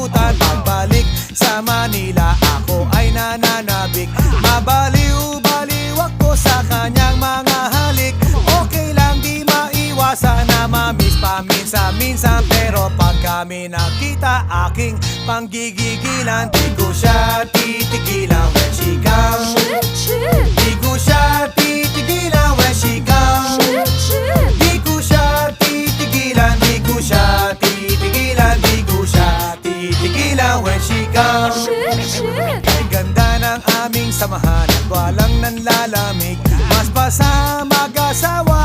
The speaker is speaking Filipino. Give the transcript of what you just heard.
nakalimutan. Pagbalik sa Manila, ako ay nananabik. Mabaliw-baliw ako sa kanyang mga halik. Okay lang, di maiwasan na mamiss paminsan-minsan. Pero pag kami nakita, aking panggigigilan. Di ko siya titigilan when she comes. Di ko siya titigilan when she comes. Di ko siya titigilan, di ko siya titigilan, di ko siya titigilan when she comes. Kay ganda ng aming samahan at walang nanlalamig. Mas pa sa mag-asawa